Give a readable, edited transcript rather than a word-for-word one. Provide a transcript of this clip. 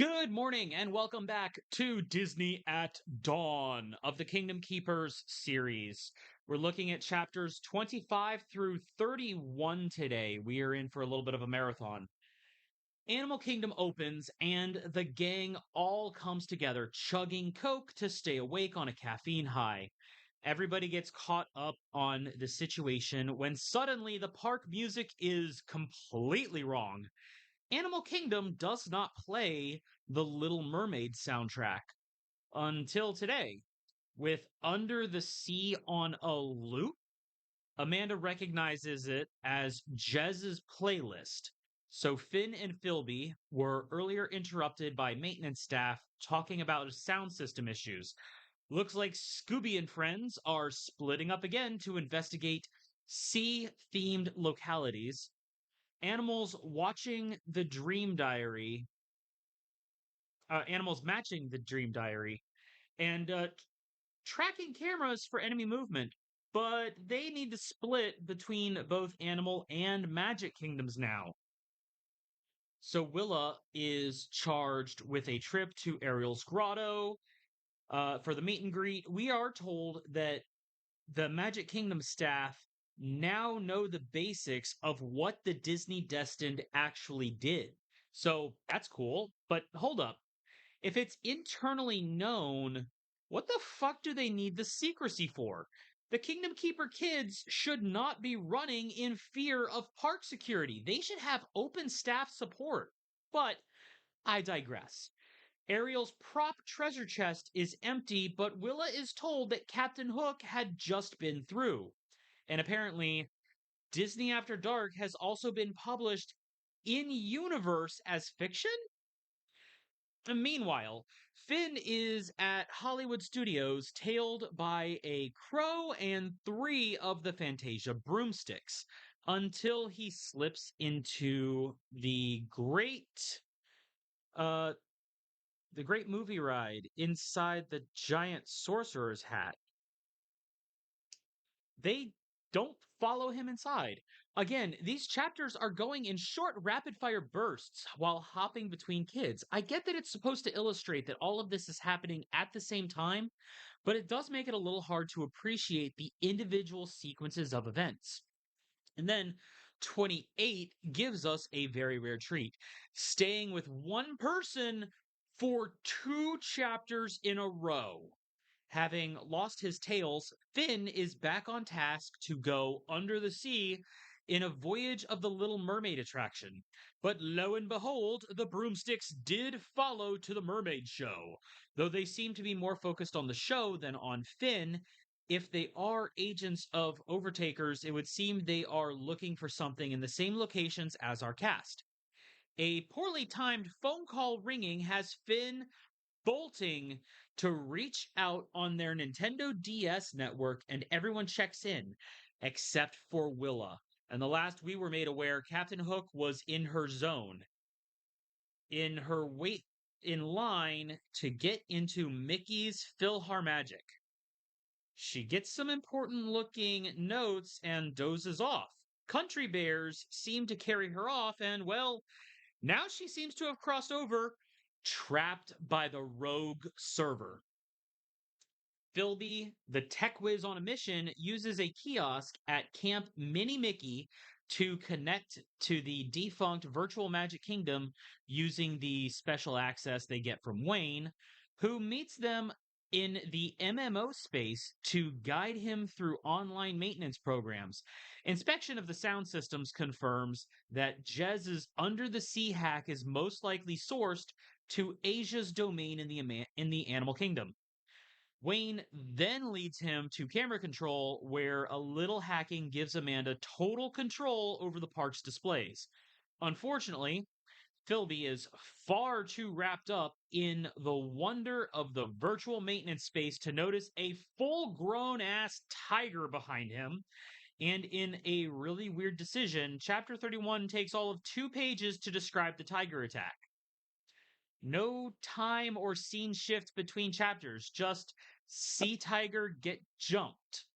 Good morning and welcome back to Disney at Dawn of the Kingdom Keepers series. We're looking at chapters 25 through 31 today. We are in for a little bit of a marathon. Animal Kingdom opens and the gang all comes together, chugging Coke to stay awake on a caffeine high. Everybody gets caught up on the situation when suddenly the park music is completely wrong. Animal Kingdom does not play the Little Mermaid soundtrack until today. With Under the Sea on a loop, Amanda recognizes it as Jez's playlist. So Finn and Philby were earlier interrupted by maintenance staff talking about sound system issues. Looks like Scooby and friends are splitting up again to investigate sea themed localities. Animals watching the Dream Diary, animals matching the Dream Diary, and tracking cameras for enemy movement. But they need to split between both animal and magic kingdoms now. So Willa is charged with a trip to Ariel's grotto for the meet and greet. We are told that the Magic Kingdom staff now know the basics of what the Disney Destined actually did. So that's cool. But hold up. If it's internally known, what the fuck do they need the secrecy for? The Kingdom Keeper kids should not be running in fear of park security. They should have open staff support. But I digress. Ariel's prop treasure chest is empty, but Willa is told that Captain Hook had just been through. And apparently, Disney After Dark has also been published in universe as fiction? And meanwhile, Finn is at Hollywood Studios, tailed by a crow and three of the Fantasia broomsticks, until he slips into uh, the great movie ride inside the giant sorcerer's hat. They don't follow him inside. Again, these chapters are going in short, rapid fire bursts while hopping between kids. I get that it's supposed to illustrate that all of this is happening at the same time, but it does make it a little hard to appreciate the individual sequences of events. And then 28 gives us a very rare treat, staying with one person for two chapters in a row. Having lost his tails, Finn is back on task to go under the sea in a Voyage of the Little Mermaid attraction. But lo and behold, the broomsticks did follow to the mermaid show. Though they seem to be more focused on the show than on Finn, if they are agents of Overtakers, it would seem they are looking for something in the same locations as our cast. A poorly timed phone call ringing has Finn bolting to reach out on their Nintendo DS network, and everyone checks in except for Willa. And the last we were made aware, Captain Hook was in her zone, in her wait in line to get into Mickey's PhilharMagic. She gets some important looking notes and dozes off. Country Bears seem to carry her off, and well, now she seems to have crossed over, trapped by the rogue server. Philby, the tech whiz on a mission, uses a kiosk at Camp Mini Mickey to connect to the defunct Virtual Magic Kingdom using the special access they get from Wayne, who meets them in the MMO space to guide him through online maintenance programs. Inspection of the sound systems confirms that Jez's Under the Sea hack is most likely sourced to Asia's domain in the Animal Kingdom. Wayne then leads him to camera control, where a little hacking gives Amanda total control over the park's displays. Unfortunately, Philby is far too wrapped up in the wonder of the virtual maintenance space to notice a full grown ass tiger behind him. And in a really weird decision, Chapter 31 takes all of 2 pages to describe the tiger attack. No time or scene shift between chapters, just sea tiger get jumped.